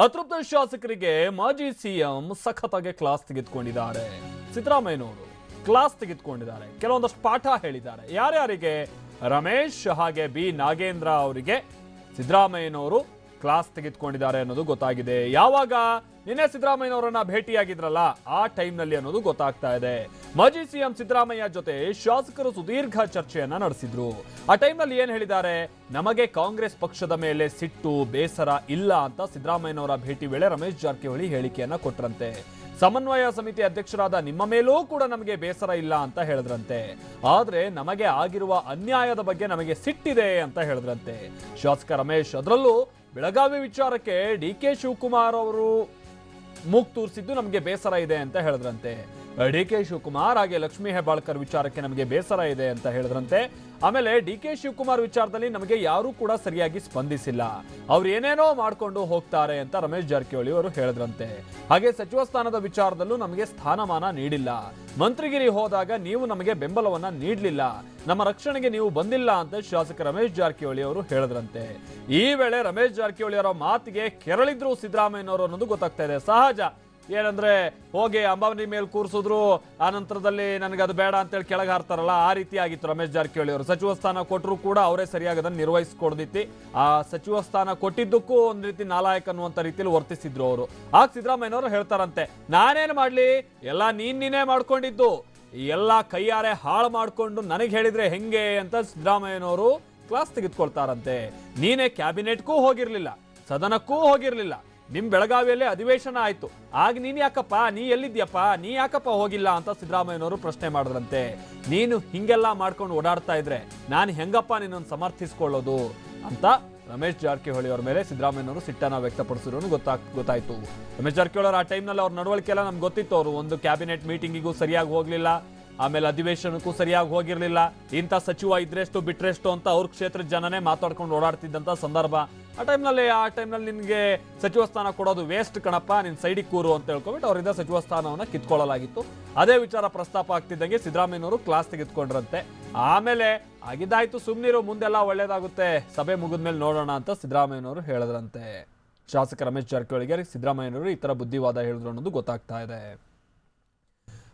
ಅತೃಪ್ತ ಶಾಸಕರಿಗೆ ಮಾಜಿ ಸಿಎಂ ಸಖತ್ತಾಗಿ ಕ್ಲಾಸ್ ತೆಗೆದುಕೊಂಡಿದ್ದಾರೆ. ಸಿದ್ದರಾಮಯ್ಯನವರು ಕ್ಲಾಸ್ ತೆಗೆದುಕೊಂಡಿದ್ದಾರೆ, ಕೆಲವೊಂದಷ್ಟು ಪಾಠ ಹೇಳಿದ್ದಾರೆ. ಯಾರ್ಯಾರಿಗೆ? ರಮೇಶ್ ಹಾಗೆ ಬಿ ನಾಗೇಂದ್ರ ಅವರಿಗೆ ಸಿದ್ದರಾಮಯ್ಯನವರು ಕ್ಲಾಸ್ ತೆಗೆದುಕೊಂಡಿದ್ದಾರೆ ಅನ್ನೋದು ಗೊತ್ತಾಗಿದೆ. ಯಾವಾಗ? ನಿನ್ನೆ ಸಿದ್ದರಾಮಯ್ಯನವರನ್ನ ಭೇಟಿಯಾಗಿದ್ರಲ್ಲ ಆ ಟೈಮ್ನಲ್ಲಿ ಅನ್ನೋದು ಗೊತ್ತಾಗ್ತಾ ಇದೆ. ಮಾಜಿ ಸಿಎಂ ಸಿದ್ದರಾಮಯ್ಯ ಜೊತೆ ಶಾಸಕರು ಸುದೀರ್ಘ ಚರ್ಚೆಯನ್ನ ನಡೆಸಿದ್ರು. ಆ ಟೈಮ್ನಲ್ಲಿ ಏನ್ ಹೇಳಿದ್ದಾರೆ? ನಮಗೆ ಕಾಂಗ್ರೆಸ್ ಪಕ್ಷದ ಮೇಲೆ ಸಿಟ್ಟು ಬೇಸರ ಇಲ್ಲ ಅಂತ ಸಿದ್ದರಾಮಯ್ಯನವರ ಭೇಟಿ ವೇಳೆ ರಮೇಶ್ ಜಾರಕಿಹೊಳಿ ಹೇಳಿಕೆಯನ್ನ ಕೊಟ್ರಂತೆ. ಸಮನ್ವಯ ಸಮಿತಿ ಅಧ್ಯಕ್ಷರಾದ ನಿಮ್ಮ ಮೇಲೂ ಕೂಡ ನಮಗೆ ಬೇಸರ ಇಲ್ಲ ಅಂತ ಹೇಳಿದ್ರಂತೆ. ಆದ್ರೆ ನಮಗೆ ಆಗಿರುವ ಅನ್ಯಾಯದ ಬಗ್ಗೆ ನಮಗೆ ಸಿಟ್ಟಿದೆ ಅಂತ ಹೇಳಿದ್ರಂತೆ ಶಾಸಕ ರಮೇಶ್. ಅದರಲ್ಲೂ ಬೆಳಗಾವಿ ವಿಚಾರಕ್ಕೆ ಡಿ.ಕೆ. ಶಿವಕುಮಾರ್ ಅವರು ಮೂಗ್ ತೂರಿಸಿದ್ದು ನಮಗೆ ಬೇಸರ ಇದೆ ಅಂತ ಹೇಳಿದ್ರಂತೆ. ಡಿ.ಕೆ. ಶಿವಕುಮಾರ್ ಹಾಗೆ ಲಕ್ಷ್ಮೀ ಹೆಬ್ಬಾಳ್ಕರ್ ವಿಚಾರಕ್ಕೆ ನಮಗೆ ಬೇಸರ ಇದೆ ಅಂತ ಹೇಳಿದ್ರಂತೆ. ಆಮೇಲೆ ಡಿ.ಕೆ. ಶಿವಕುಮಾರ್ ವಿಚಾರದಲ್ಲಿ ನಮಗೆ ಯಾರೂ ಕೂಡ ಸರಿಯಾಗಿ ಸ್ಪಂದಿಸಿಲ್ಲ, ಅವ್ರು ಏನೇನೋ ಮಾಡ್ಕೊಂಡು ಹೋಗ್ತಾರೆ ಅಂತ ರಮೇಶ್ ಜಾರಕಿಹೊಳಿ ಅವರು ಹೇಳಿದ್ರಂತೆ. ಹಾಗೆ ಸಚಿವ ಸ್ಥಾನದ ವಿಚಾರದಲ್ಲೂ ನಮಗೆ ಸ್ಥಾನಮಾನ ನೀಡಿಲ್ಲ, ಮಂತ್ರಿಗಿರಿ ಹೋದಾಗ ನೀವು ನಮಗೆ ಬೆಂಬಲವನ್ನ ನೀಡಲಿಲ್ಲ, ನಮ್ಮ ರಕ್ಷಣೆಗೆ ನೀವು ಬಂದಿಲ್ಲ ಅಂತ ಶಾಸಕ ರಮೇಶ್ ಜಾರಕಿಹೊಳಿ ಅವರು ಹೇಳಿದ್ರಂತೆ. ಈ ವೇಳೆ ರಮೇಶ್ ಜಾರಕಿಹೊಳಿ ಅವರ ಮಾತಿಗೆ ಕೆರಳಿದ್ರು ಸಿದ್ದರಾಮಯ್ಯನವರು ಅನ್ನೋದು ಗೊತ್ತಾಗ್ತಾ ಇದೆ. ಸಹಜ, ಏನಂದ್ರೆ ಹೋಗಿ ಅಂಬಾನಿ ಮೇಲೆ ಕೂರಿಸಿದ್ರು, ಆ ನಂತರದಲ್ಲಿ ನನಗೆ ಅದು ಬೇಡ ಅಂತೇಳಿ ಕೆಳಗೆ ಹಾರ್ತಾರಲ್ಲ, ಆ ರೀತಿ ಆಗಿತ್ತು ರಮೇಶ್ ಜಾರಕಿಹೊಳಿ ಅವರು. ಸಚಿವ ಸ್ಥಾನ ಕೊಟ್ಟರು ಕೂಡ ಅವರೇ ಸರಿಯಾಗಿ ಅದನ್ನು ನಿರ್ವಹಿಸಿಕೊಡ್ದಿತ್ತು. ಆ ಸಚಿವ ಸ್ಥಾನ ಕೊಟ್ಟಿದ್ದಕ್ಕೂ ಒಂದ್ ರೀತಿ ನಾಲಾಯಕ್ ಅನ್ನುವಂತ ರೀತಿಯಲ್ಲಿ ವರ್ತಿಸಿದ್ರು ಅವರು. ಆಗ ಸಿದ್ದರಾಮಯ್ಯನವರು ಹೇಳ್ತಾರಂತೆ, ನಾನೇನು ಮಾಡ್ಲಿ, ಎಲ್ಲ ನೀನೇ ಮಾಡ್ಕೊಂಡಿದ್ದು, ಎಲ್ಲ ಕೈಯಾರೆ ಹಾಳು ಮಾಡ್ಕೊಂಡು ನನಗೆ ಹೇಳಿದ್ರೆ ಹೆಂಗೆ ಅಂತ ಸಿದ್ದರಾಮಯ್ಯನವರು ಕ್ಲಾಸ್ ತೆಗೆದುಕೊಳ್ತಾರಂತೆ. ನೀನೇ ಕ್ಯಾಬಿನೆಟ್ಗೂ ಹೋಗಿರ್ಲಿಲ್ಲ, ಸದನಕ್ಕೂ ಹೋಗಿರ್ಲಿಲ್ಲ, ನಿಮ್ ಬೆಳಗಾವಿಯಲ್ಲೇ ಅಧಿವೇಶನ ಆಯ್ತು, ಆಗ ನೀನ್ ಯಾಕಪ್ಪ, ನೀ ಎಲ್ಲಿದ್ಯಪ್ಪ, ನೀ ಯಾಕಪ್ಪ ಹೋಗಿಲ್ಲ ಅಂತ ಸಿದ್ದರಾಮಯ್ಯನವರು ಪ್ರಶ್ನೆ ಮಾಡಿದ್ರಂತೆ. ನೀನು ಹಿಂಗೆಲ್ಲ ಮಾಡ್ಕೊಂಡು ಓಡಾಡ್ತಾ ಇದ್ರೆ ನಾನು ಹೆಂಗಪ್ಪ ನಿನ್ನನ್ನು ಸಮರ್ಥಿಸ್ಕೊಳ್ಳೋದು ಅಂತ ರಮೇಶ್ ಜಾರಕಿಹೊಳಿ ಅವರ ಮೇಲೆ ಸಿದ್ದರಾಮಯ್ಯನವರು ಸಿಟ್ಟನ್ನ ವ್ಯಕ್ತಪಡಿಸಿರೋನು ಗೊತ್ತಾಯ್ತು. ರಮೇಶ್ ಜಾರಕಿಹೊಳಿ ಅವರು ಆ ಟೈಮ್ನಲ್ಲಿ ಅವ್ರ ನಡವಳಿಕೆ ಎಲ್ಲ ನಮ್ಗೆ ಗೊತ್ತಿತ್ತು. ಅವರು ಒಂದು ಕ್ಯಾಬಿನೆಟ್ ಮೀಟಿಂಗಿಗೂ ಸರಿಯಾಗಿ ಹೋಗ್ಲಿಲ್ಲ, ಆಮೇಲೆ ಅಧಿವೇಶನಕ್ಕೂ ಸರಿಯಾಗಿ ಹೋಗಿರ್ಲಿಲ್ಲ, ಇಂಥ ಸಚಿವ ಇದ್ರೆಷ್ಟು ಬಿಟ್ರೆಷ್ಟು ಅಂತ ಅವ್ರ ಕ್ಷೇತ್ರದ ಜನನೇ ಮಾತಾಡ್ಕೊಂಡು ಓಡಾಡ್ತಿದ್ದಂತ ಸಂದರ್ಭ. ಆ ಟೈಮ್ನಲ್ಲಿ ನಿನ್ಗೆ ಸಚಿವ ಸ್ಥಾನ ಕೊಡೋದು ವೇಸ್ಟ್ ಕಣಪ್ಪ, ನಿನ್ ಸೈಡಿಗೆ ಕೂರು ಅಂತ ಹೇಳ್ಕೊಬಿಟ್ಟು ಅವರಿಂದ ಸಚಿವ ಸ್ಥಾನವನ್ನ ಕಿತ್ಕೊಳ್ಳಲಾಗಿತ್ತು. ಅದೇ ವಿಚಾರ ಪ್ರಸ್ತಾಪ ಆಗ್ತಿದ್ದಂಗೆ ಸಿದ್ದರಾಮಯ್ಯನವರು ಕ್ಲಾಸ್ ತೆಗೆದುಕೊಂಡ್ರಂತೆ. ಆಮೇಲೆ ಆಗಿದ್ದಾಯ್ತು, ಸುಮ್ನಿರು, ಮುಂದೆಲ್ಲ ಒಳ್ಳೇದಾಗುತ್ತೆ, ಸಭೆ ಮುಗಿದ್ಮೇಲೆ ನೋಡೋಣ ಅಂತ ಸಿದ್ದರಾಮಯ್ಯನವರು ಹೇಳಿದ್ರಂತೆ. ಶಾಸಕ ರಮೇಶ್ ಜಾರಕಿಹೊಳಿಗೆ ಸಿದ್ದರಾಮಯ್ಯನವರು ಈ ತರ ಬುದ್ಧಿವಾದ ಹೇಳಿದ್ರು ಅನ್ನೋದು ಗೊತ್ತಾಗ್ತಾ ಇದೆ.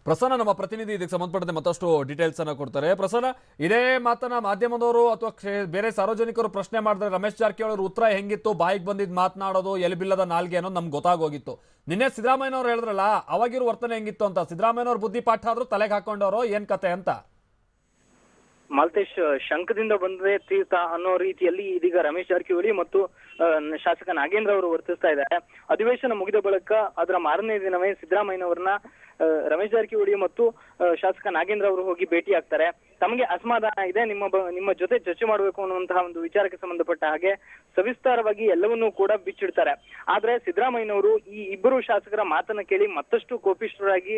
ಪ್ರಸನ್ನ, ನಮ್ಮ ಪ್ರತಿನಿಧಿ ಇದಕ್ಕೆ ಸಂಬಂಧಪಟ್ಟಂತೆ ಮತ್ತಷ್ಟು ಡೀಟೇಲ್ಸ್ ಅನ್ನ ಕೊಡ್ತಾರೆ. ಪ್ರಸನ್ನ, ಇದೇ ಮಾತನ್ನ ಮಾಧ್ಯಮದವರು ಅಥವಾ ಬೇರೆ ಸಾರ್ವಜನಿಕರು ಪ್ರಶ್ನೆ ಮಾಡಿದ್ರೆ ರಮೇಶ್ ಜಾರಕಿಹೊಳಿ ಅವರು ಉತ್ತರ ಹೆಂಗಿತ್ತು, ಬಾಯಿಗೆ ಬಂದಿದ್ದು ಮಾತನಾಡೋದು, ಎಲಿಬಿಲ್ಲದ ನಾಲ್ಗೆ ಅನ್ನೋದು ನಮ್ಗೆ ಗೊತ್ತಾಗೋಗಿತ್ತು. ನಿನ್ನೆ ಸಿದ್ದರಾಮಯ್ಯನವರು ಹೇಳಿದ್ರಲ್ಲ, ಅವಾಗಿರೋ ವರ್ತನೆ ಹೆಂಗಿತ್ತು ಅಂತ, ಸಿದ್ದರಾಮಯ್ಯನವ್ರ ಬುದ್ಧಿ ಪಾಠ ಆದ್ರೂ ತಲೆಗೆ ಹಾಕೊಂಡವರು ಏನ್ ಕತೆ ಅಂತ? ಮಾಲ್ತೇಶ್, ಶಂಕದಿಂದ ಬಂದ್ರೆ ತೀರ್ಥ ಅನ್ನೋ ರೀತಿಯಲ್ಲಿ ಇದೀಗ ರಮೇಶ್ ಜಾರಕಿಹೊಳಿ ಮತ್ತು ಶಾಸಕ ನಾಗೇಂದ್ರ ಅವರು ವರ್ತಿಸ್ತಾ ಇದ್ದಾರೆ. ಅಧಿವೇಶನ ಮುಗಿದ ಬಳಿಕ ಅದರ ಮಾರನೇ ದಿನವೇ ಸಿದ್ದರಾಮಯ್ಯನವರನ್ನ ರಮೇಶ್ ಜಾರಕಿಹೊಳಿ ಮತ್ತು ಶಾಸಕ ನಾಗೇಂದ್ರ ಅವರು ಹೋಗಿ ಭೇಟಿ ಆಗ್ತಾರೆ. ತಮಗೆ ಅಸಮಾಧಾನ ಇದೆ, ನಿಮ್ಮ ಜೊತೆ ಚರ್ಚೆ ಮಾಡಬೇಕು ಅನ್ನುವಂತಹ ಒಂದು ವಿಚಾರಕ್ಕೆ ಸಂಬಂಧಪಟ್ಟ ಹಾಗೆ ಸವಿಸ್ತಾರವಾಗಿ ಎಲ್ಲವನ್ನೂ ಕೂಡ ಬಿಚ್ಚಿಡ್ತಾರೆ. ಆದ್ರೆ ಸಿದ್ದರಾಮಯ್ಯನವರು ಈ ಇಬ್ಬರು ಶಾಸಕರ ಮಾತನ್ನ ಕೇಳಿ ಮತ್ತಷ್ಟು ಕೋಪಿಷ್ಠರಾಗಿ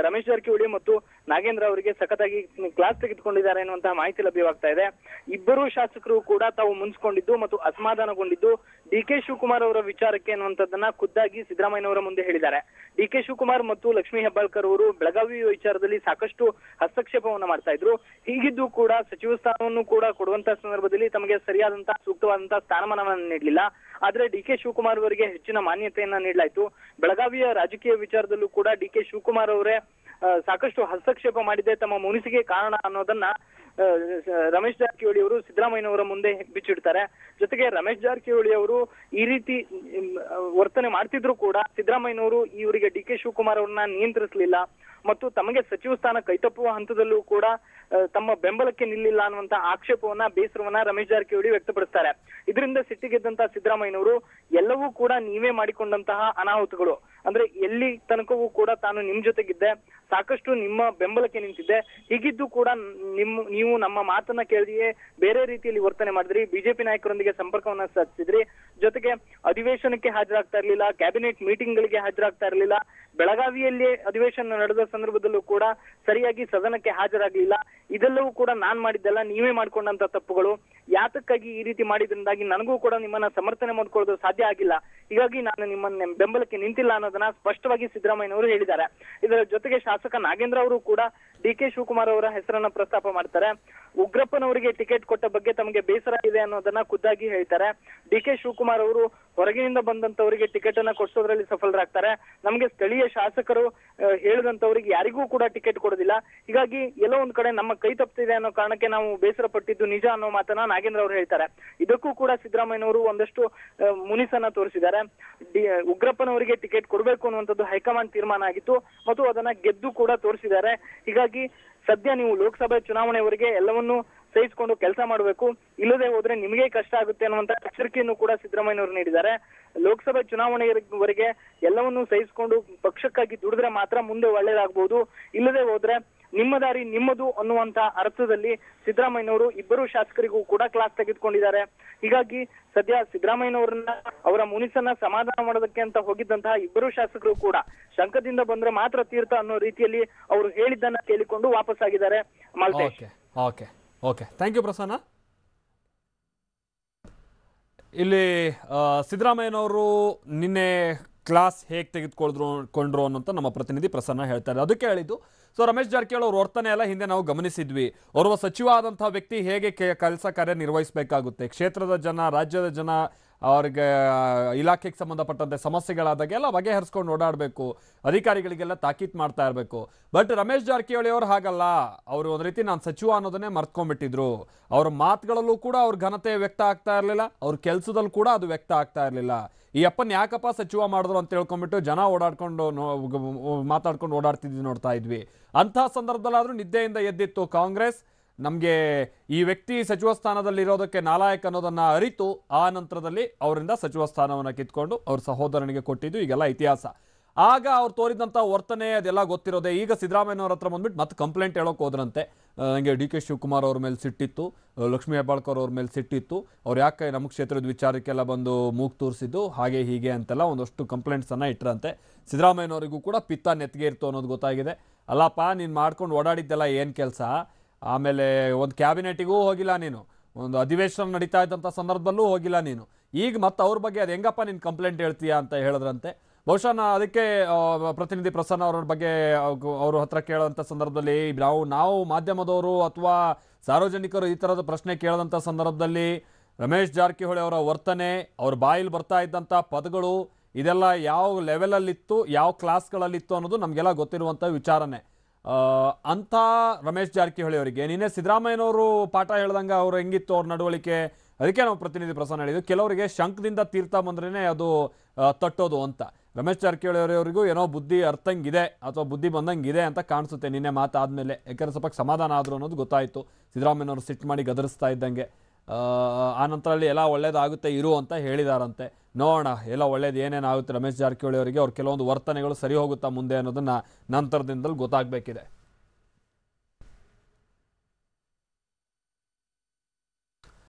ರಮೇಶ್ ಜಾರಕಿಹೊಳಿ ಮತ್ತು ನಾಗೇಂದ್ರ ಅವರಿಗೆ ಸಖತ್ತಾಗಿ ಕ್ಲಾಸ್ ತೆಗೆದುಕೊಂಡಿದ್ದಾರೆ ಎನ್ನುವಂತಹ ಮಾಹಿತಿ ಲಭ್ಯವಾಗ್ತಾ ಇದೆ. ಇಬ್ಬರು ಶಾಸಕರು ಕೂಡ ತಾವು ಮುನ್ಸ್ಕೊಂಡಿದ್ದು ಮತ್ತು ಅಸಮಾಧಾನಗೊಂಡಿದ್ದು ಡಿ.ಕೆ. ಶಿವಕುಮಾರ್ ಅವರ ವಿಚಾರಕ್ಕೆ ಅನ್ನುವಂಥದ್ದನ್ನ ಖುದ್ದಾಗಿ ಸಿದ್ದರಾಮಯ್ಯನವರ ಮುಂದೆ ಹೇಳಿದ್ದಾರೆ. ಡಿ.ಕೆ. ಶಿವಕುಮಾರ್ ಮತ್ತು ಲಕ್ಷ್ಮೀ ಹೆಬ್ಬಾಳ್ಕರ್ ಅವರು ಬೆಳಗಾವಿ ವಿಚಾರದಲ್ಲಿ ಸಾಕಷ್ಟು ಹಸ್ತಕ್ಷೇಪವನ್ನ ಮಾಡ್ತಾ ಇದ್ರು. ಹೀಗಿದ್ದು ಕೂಡ ಸಚಿವ ಸ್ಥಾನವನ್ನು ಕೂಡ ಕೊಡುವಂತಹ ಸಂದರ್ಭದಲ್ಲಿ ತಮಗೆ ಸರಿಯಾದಂತಹ ಸೂಕ್ತವಾದಂತಹ ಸ್ಥಾನಮಾನವನ್ನು ನೀಡಲಿಲ್ಲ. ಆದ್ರೆ ಡಿ.ಕೆ. ಶಿವಕುಮಾರ್ ಅವರಿಗೆ ಹೆಚ್ಚಿನ ಮಾನ್ಯತೆಯನ್ನ ನೀಡಲಾಯಿತು. ಬೆಳಗಾವಿಯ ರಾಜಕೀಯ ವಿಚಾರದಲ್ಲೂ ಕೂಡ ಡಿ.ಕೆ. ಶಿವಕುಮಾರ್ ಅವರೇ ಸಾಕಷ್ಟು ಹಸ್ತಕ್ಷೇಪ ಮಾಡಿದ್ದೆ ತಮ್ಮ ಮುನಿಸಿಗೆ ಕಾರಣ ಅನ್ನೋದನ್ನ ರಮೇಶ್ ಜಾರಕಿಹೊಳಿ ಅವರು ಸಿದ್ದರಾಮಯ್ಯನವರ ಮುಂದೆ ಬಿಚ್ಚಿಡ್ತಾರೆ. ಜೊತೆಗೆ ರಮೇಶ್ ಜಾರಕಿಹೊಳಿ ಅವರು ಈ ರೀತಿ ವರ್ತನೆ ಮಾಡ್ತಿದ್ರು ಕೂಡ ಸಿದ್ದರಾಮಯ್ಯನವರು ಇವರಿಗೆ ಡಿ.ಕೆ. ಶಿವಕುಮಾರ್ ಅವ್ರನ್ನ ನಿಯಂತ್ರಿಸಲಿಲ್ಲ ಮತ್ತು ತಮಗೆ ಸಚಿವ ಸ್ಥಾನ ಕೈತಪ್ಪುವ ಹಂತದಲ್ಲೂ ಕೂಡ ತಮ್ಮ ಬೆಂಬಲಕ್ಕೆ ನಿಲ್ಲಿಲ್ಲ ಅನ್ನುವಂತ ಆಕ್ಷೇಪವನ್ನ, ಬೇಸರವನ್ನ ರಮೇಶ್ ಜಾರಕಿಹೊಳಿ ವ್ಯಕ್ತಪಡಿಸ್ತಾರೆ. ಇದರಿಂದ ಸಿಟ್ಟಿಗೆದ್ದಂತಹ ಸಿದ್ದರಾಮಯ್ಯನವರು ಎಲ್ಲವೂ ಕೂಡ ನೀವೇ ಮಾಡಿಕೊಂಡಂತಹ ಅನಾಹುತಗಳು, ಅಂದ್ರೆ ಎಲ್ಲಿ ತನಕವೂ ಕೂಡ ತಾನು ನಿಮ್ ಜೊತೆಗಿದ್ದೆ, ಸಾಕಷ್ಟು ನಿಮ್ಮ ಬೆಂಬಲಕ್ಕೆ ನಿಂತಿದ್ದೆ, ಹೀಗಿದ್ದು ಕೂಡ ನೀವು ನಮ್ಮ ಮಾತನ್ನ ಕೇಳಿಯೇ ಬೇರೆ ರೀತಿಯಲ್ಲಿ ವರ್ತನೆ ಮಾಡಿದ್ರಿ, ಬಿಜೆಪಿ ನಾಯಕರೊಂದಿಗೆ ಸಂಪರ್ಕವನ್ನ ಸಾಧಿಸಿದ್ರಿ, ಜೊತೆಗೆ ಅಧಿವೇಶನಕ್ಕೆ ಹಾಜರಾಗ್ತಾ ಇರಲಿಲ್ಲ, ಕ್ಯಾಬಿನೆಟ್ ಮೀಟಿಂಗ್ ಗಳಿಗೆ ಹಾಜರಾಗ್ತಾ ಇರಲಿಲ್ಲ, ಬೆಳಗಾವಿಯಲ್ಲಿ ಅಧಿವೇಶನ ನಡೆದ ಸಂದರ್ಭದಲ್ಲೂ ಕೂಡ ಸರಿಯಾಗಿ ಸದನಕ್ಕೆ ಹಾಜರಾಗಲಿಲ್ಲ. ಇದೆಲ್ಲವೂ ಕೂಡ ನಾನ್ ಮಾಡಿದ್ದೆಲ್ಲ, ನೀವೇ ಮಾಡ್ಕೊಂಡಂತ ತಪ್ಪುಗಳು. ಯಾತಕ್ಕಾಗಿ ಈ ರೀತಿ ಮಾಡಿದ್ರಿಂದಾಗಿ ನನಗೂ ಕೂಡ ನಿಮ್ಮನ್ನ ಸಮರ್ಥನೆ ಮಾಡ್ಕೊಳ್ಳೋದು ಸಾಧ್ಯ ಆಗಿಲ್ಲ, ಹೀಗಾಗಿ ನಾನು ನಿಮ್ಮನ್ನ ಬೆಂಬಲಕ್ಕೆ ನಿಂತಿಲ್ಲ ಅನ್ನೋದನ್ನ ಸ್ಪಷ್ಟವಾಗಿ ಸಿದ್ದರಾಮಯ್ಯನವರು ಹೇಳಿದ್ದಾರೆ. ಇದರ ಜೊತೆಗೆ ಶಾಸಕ ನಾಗೇಂದ್ರ ಅವರು ಕೂಡ ಡಿ.ಕೆ. ಶಿವಕುಮಾರ್ ಅವರ ಹೆಸರನ್ನ ಪ್ರಸ್ತಾಪ ಮಾಡ್ತಾರೆ. ಉಗ್ರಪ್ಪನವರಿಗೆ ಟಿಕೆಟ್ ಕೊಟ್ಟ ಬಗ್ಗೆ ತಮಗೆ ಬೇಸರ ಇದೆ ಅನ್ನೋದನ್ನ ಖುದ್ದಾಗಿ ಹೇಳ್ತಾರೆ. ಡಿ.ಕೆ. ಶಿವಕುಮಾರ್ ಅವರು ಹೊರಗಿನಿಂದ ಬಂದಂತವರಿಗೆ ಟಿಕೆಟ್ ಅನ್ನ ಕೊಡಿಸೋದ್ರಲ್ಲಿ ಸಫಲರಾಗ್ತಾರೆ. ನಮಗೆ ಸ್ಥಳೀಯ ಶಾಸಕರು ಹೇಳಿದಂತವರಿಗೆ ಯಾರಿಗೂ ಕೂಡ ಟಿಕೆಟ್ ಕೊಡೋದಿಲ್ಲ. ಹೀಗಾಗಿ ಎಲ್ಲೋ ಒಂದ್ ಕಡೆ ನಮ್ಮ ಕೈ ತಪ್ಪಿದೆ ಅನ್ನೋ ಕಾರಣಕ್ಕೆ ನಾವು ಬೇಸರ ಪಟ್ಟಿದ್ದು ನಿಜ ಅನ್ನೋ ಮಾತನ್ನ ನಾಗೇಂದ್ರ ಅವರು ಹೇಳ್ತಾರೆ. ಇದಕ್ಕೂ ಕೂಡ ಸಿದ್ದರಾಮಯ್ಯನವರು ಒಂದಷ್ಟು ಮುನಿಸನ್ನ ತೋರಿಸಿದ್ದಾರೆ. ಉಗ್ರಪ್ಪನವರಿಗೆ ಟಿಕೆಟ್ ಕೊಡಬೇಕು ಅನ್ನುವಂಥದ್ದು ಹೈಕಮಾಂಡ್ ತೀರ್ಮಾನ ಆಗಿತ್ತು ಮತ್ತು ಅದನ್ನ ಗೆದ್ದು ಕೂಡ ತೋರಿಸಿದ್ದಾರೆ. ಹೀಗಾಗಿ ಸದ್ಯ ನೀವು ಲೋಕಸಭೆ ಚುನಾವಣೆವರೆಗೆ ಎಲ್ಲವನ್ನೂ ಸಹಿಸಿಕೊಂಡು ಕೆಲಸ ಮಾಡಬೇಕು, ಇಲ್ಲದೆ ಹೋದ್ರೆ ನಿಮಗೆ ಕಷ್ಟ ಆಗುತ್ತೆ ಅನ್ನುವಂತ ಎಚ್ಚರಿಕೆಯನ್ನು ಕೂಡ ಸಿದ್ದರಾಮಯ್ಯನವರು ನೀಡಿದ್ದಾರೆ. ಲೋಕಸಭೆ ಚುನಾವಣೆವರೆಗೆ ಎಲ್ಲವನ್ನೂ ಸಹಿಸಿಕೊಂಡು ಪಕ್ಷಕ್ಕಾಗಿ ದುಡಿದ್ರೆ ಮಾತ್ರ ಮುಂದೆ ಒಳ್ಳೇದಾಗಬಹುದು, ಇಲ್ಲದೆ ಹೋದ್ರೆ ನಿಮ್ಮ ದಾರಿ ನಿಮ್ಮದು ಅನ್ನುವಂತ ಅರ್ಥದಲ್ಲಿ ಸಿದ್ದರಾಮಯ್ಯನವರು ಇಬ್ಬರು ಶಾಸಕರಿಗೂ ಕೂಡ ಕ್ಲಾಸ್ ತೆಗೆದುಕೊಂಡಿದ್ದಾರೆ. ಹೀಗಾಗಿ ಸದ್ಯ ಸಿದ್ದರಾಮಯ್ಯನವರನ್ನ ಅವರ ಮುನಿಸನ್ನ ಸಮಾಧಾನ ಮಾಡೋದಕ್ಕೆ ಅಂತ ಹೋಗಿದ್ದಂತಹ ಇಬ್ಬರು ಶಾಸಕರು ಕೂಡ ಶಂಕದಿಂದ ಬಂದ್ರೆ ಮಾತ್ರ ತೀರ್ಥ ಅನ್ನೋ ರೀತಿಯಲ್ಲಿ ಅವರು ಹೇಳಿದ್ದನ್ನ ಕೇಳಿಕೊಂಡು ವಾಪಸ್ ಆಗಿದ್ದಾರೆ. Maltesh. Okay thank you Prasanna. ಇಲ್ಲಿ ಸಿದ್ದರಾಮಯ್ಯನವರು ನಿನ್ನೆ ಕ್ಲಾಸ್ ಹೇಗೆ ತೆಗೆದುಕೊಂಡ್ರು ಅನ್ನೋಂತ ನಮ್ಮ ಪ್ರತಿನಿಧಿ ಪ್ರಸನ್ನ ಹೇಳ್ತಾರೆ. ಅದಕ್ಕೆ ಹೇಳಿದ್ದು ಸೊ ರಮೇಶ್ ಜಾರಕಿಹೊಳಿ ಅವ್ರ ವರ್ತನೆ ಎಲ್ಲ ಹಿಂದೆ ನಾವು ಗಮನಿಸಿದ್ವಿ. ಓರ್ವ ಸಚಿವ ಆದಂತಹ ವ್ಯಕ್ತಿ ಹೇಗೆ ಕೆಲಸ ಕಾರ್ಯ ನಿರ್ವಹಿಸಬೇಕಾಗುತ್ತೆ, ಕ್ಷೇತ್ರದ ಜನ, ರಾಜ್ಯದ ಜನ, ಅವ್ರಿಗೆ ಇಲಾಖೆಗೆ ಸಂಬಂಧಪಟ್ಟಂತೆ ಸಮಸ್ಯೆಗಳಾದಾಗ ಎಲ್ಲ ಬಗೆಹರಿಸ್ಕೊಂಡು ಓಡಾಡಬೇಕು, ಅಧಿಕಾರಿಗಳಿಗೆಲ್ಲ ತಾಕೀತು ಮಾಡ್ತಾ ಇರಬೇಕು. ಬಟ್ ರಮೇಶ್ ಜಾರಕಿಹೊಳಿ ಅವರು ಹಾಗಲ್ಲ. ಅವರು ಒಂದು ರೀತಿ ನಾನು ಸಚಿವ ಅನ್ನೋದನ್ನೇ ಮರ್ತ್ಕೊಂಡ್ಬಿಟ್ಟಿದ್ರು. ಅವ್ರ ಮಾತುಗಳಲ್ಲೂ ಕೂಡ ಅವ್ರ ಘನತೆ ವ್ಯಕ್ತ ಆಗ್ತಾ ಇರಲಿಲ್ಲ, ಅವ್ರ ಕೆಲಸದಲ್ಲಿ ಕೂಡ ಅದು ವ್ಯಕ್ತ ಆಗ್ತಾ ಇರಲಿಲ್ಲ. ಈ ಅಪ್ಪನ್ ಯಾಕಪ್ಪ ಸಚಿವ ಮಾಡಿದ್ರು ಅಂತ ಹೇಳ್ಕೊಂಡ್ಬಿಟ್ಟು ಜನ ಓಡಾಡ್ಕೊಂಡು ಮಾತಾಡ್ಕೊಂಡು ಓಡಾಡ್ತಿದ್ವಿ ನೋಡ್ತಾ ಇದ್ವಿ. ಅಂಥ ಸಂದರ್ಭದಲ್ಲಾದರೂ ನಿದ್ದೆಯಿಂದ ಎದ್ದಿತ್ತು ಕಾಂಗ್ರೆಸ್. ನಮಗೆ ಈ ವ್ಯಕ್ತಿ ಸಚಿವ ಸ್ಥಾನದಲ್ಲಿ ಇರೋದಕ್ಕೆ ನಾಲಾಯಕ್ ಅನ್ನೋದನ್ನ ಅರಿತು ಆ ನಂತರದಲ್ಲಿ ಅವರಿಂದ ಸಚಿವ ಸ್ಥಾನವನ್ನು ಕಿತ್ಕೊಂಡು ಅವ್ರ ಸಹೋದರನಿಗೆ ಕೊಟ್ಟಿದ್ದು ಈಗೆಲ್ಲ ಇತಿಹಾಸ. ಆಗ ಅವ್ರು ತೋರಿದಂಥ ವರ್ತನೆ ಅದೆಲ್ಲ ಗೊತ್ತಿರೋದೆ. ಈಗ ಸಿದ್ದರಾಮಯ್ಯನವ್ರ ಹತ್ರ ಬಂದ್ಬಿಟ್ಟು ಮತ್ತೆ ಕಂಪ್ಲೇಂಟ್ ಹೇಳೋಕೆ ಹೋದ್ರಂತೆ. ನನಗೆ ಡಿ.ಕೆ. ಶಿವಕುಮಾರ್ ಅವ್ರ ಮೇಲೆ ಸಿಟ್ಟಿತ್ತು, ಲಕ್ಷ್ಮೀ ಹೆಬ್ಬಾಳ್ಕರ್ ಅವ್ರ ಮೇಲೆ ಸಿಟ್ಟಿತ್ತು, ಅವ್ರು ಯಾಕೆ ನಮ್ಮ ಕ್ಷೇತ್ರದ ವಿಚಾರಕ್ಕೆಲ್ಲ ಬಂದು ಮೂಗು ತೋರಿಸಿದ್ದು ಹಾಗೆ ಹೀಗೆ ಅಂತೆಲ್ಲ ಒಂದಷ್ಟು ಕಂಪ್ಲೇಂಟ್ಸನ್ನು ಇಟ್ಟರಂತೆ. ಸಿದ್ದರಾಮಯ್ಯನವರಿಗೂ ಕೂಡ ಪಿತ್ತ ನೆತ್ತಿಗೆ ಇರ್ತು ಅನ್ನೋದು ಗೊತ್ತಾಗಿದೆ. ಅಲ್ಲಪ್ಪ ನೀನು ಮಾಡ್ಕೊಂಡು ಓಡಾಡಿದ್ದೆಲ್ಲ ಏನು ಕೆಲಸ, ಆಮೇಲೆ ಒಂದು ಕ್ಯಾಬಿನೆಟಿಗೂ ಹೋಗಿಲ್ಲ ನೀನು, ಒಂದು ಅಧಿವೇಶನ ನಡೀತಾ ಇದ್ದಂಥ ಸಂದರ್ಭದಲ್ಲೂ ಹೋಗಿಲ್ಲ ನೀನು, ಈಗ ಮತ್ತೆ ಅವ್ರ ಬಗ್ಗೆ ಅದು ಹೆಂಗಪ್ಪ ನೀನು ಕಂಪ್ಲೇಂಟ್ ಹೇಳ್ತೀಯಾ ಅಂತ ಹೇಳಿದ್ರಂತೆ. ಬಹುಶಃ ಅದಕ್ಕೆ ಪ್ರತಿನಿಧಿ ಪ್ರಸನ್ನ ಅವ್ರ ಬಗ್ಗೆ ಅವ್ರ ಹತ್ರ ಕೇಳೋಂಥ ಸಂದರ್ಭದಲ್ಲಿ ನಾವು ಮಾಧ್ಯಮದವರು ಅಥವಾ ಸಾರ್ವಜನಿಕರು ಈ ಥರದ ಪ್ರಶ್ನೆ ಕೇಳೋದಂಥ ಸಂದರ್ಭದಲ್ಲಿ ರಮೇಶ್ ಜಾರಕಿಹೊಳಿ ಅವರ ವರ್ತನೆ, ಅವ್ರ ಬಾಯಲ್ಲಿ ಬರ್ತಾ ಇದ್ದಂಥ ಪದಗಳು ಇದೆಲ್ಲ ಯಾವ ಲೆವೆಲಲ್ಲಿತ್ತು, ಯಾವ ಕ್ಲಾಸ್ಗಳಲ್ಲಿತ್ತು ಅನ್ನೋದು ನಮಗೆಲ್ಲ ಗೊತ್ತಿರುವಂಥ ವಿಚಾರನೆ. ಅಂಥ ರಮೇಶ್ ಜಾರಕಿಹೊಳಿ ಅವರಿಗೆ ನಿನ್ನೆ ಸಿದ್ದರಾಮಯ್ಯನವರು ಪಾಠ ಹೇಳ್ದಂಗೆ ಅವ್ರು ಹೆಂಗಿತ್ತು ಅವ್ರ ನಡವಳಿಕೆ, ಅದಕ್ಕೆ ನಾವು ಪ್ರತಿನಿಧಿ ಪ್ರಸನ್ನ ಹೇಳಿದ್ದು ಕೆಲವರಿಗೆ ಶಂಕದಿಂದ ತೀರ್ಥ ಬಂದ್ರೇ ಅದು ತಟ್ಟೋದು ಅಂತ. ರಮೇಶ್ ಜಾರಕಿಹೊಳಿ ಅವರಿಗೂ ಏನೋ ಬುದ್ಧಿ ಅರ್ಥಂಗಿದೆ ಅಥವಾ ಬುದ್ಧಿ ಬಂದಂಗಿದೆ ಅಂತ ಕಾಣಿಸುತ್ತೆ ನಿನ್ನೆ ಮಾತಾದ್ಮೇಲೆ. ಯಾಕಂದ್ರೆ ಸ್ವಲ್ಪ ಸಮಾಧಾನ ಆದರು ಅನ್ನೋದು ಗೊತ್ತಾಯಿತು. ಸಿದ್ದರಾಮಯ್ಯನವರು ಸಿಟ್ಟು ಮಾಡಿ ಗದರಿಸ್ತಾ ಇದ್ದಂಗೆ ಆ ನಂತರಲ್ಲಿ ಎಲ್ಲ ಒಳ್ಳೇದಾಗುತ್ತೆ ಇರು ಅಂತ ಹೇಳಿದಾರಂತೆ. ನೋಡೋಣ ಎಲ್ಲ ಒಳ್ಳೇದು ಏನೇನಾಗುತ್ತೆ ರಮೇಶ್ ಜಾರಕಿಹೊಳಿ ಅವರಿಗೆ. ಅವ್ರ ಕೆಲವೊಂದು ವರ್ತನೆಗಳು ಸರಿ ಹೋಗುತ್ತಾ ಮುಂದೆ ಅನ್ನೋದನ್ನ ನಂತರದಿಂದಲೂ ಗೊತ್ತಾಗಬೇಕಿದೆ.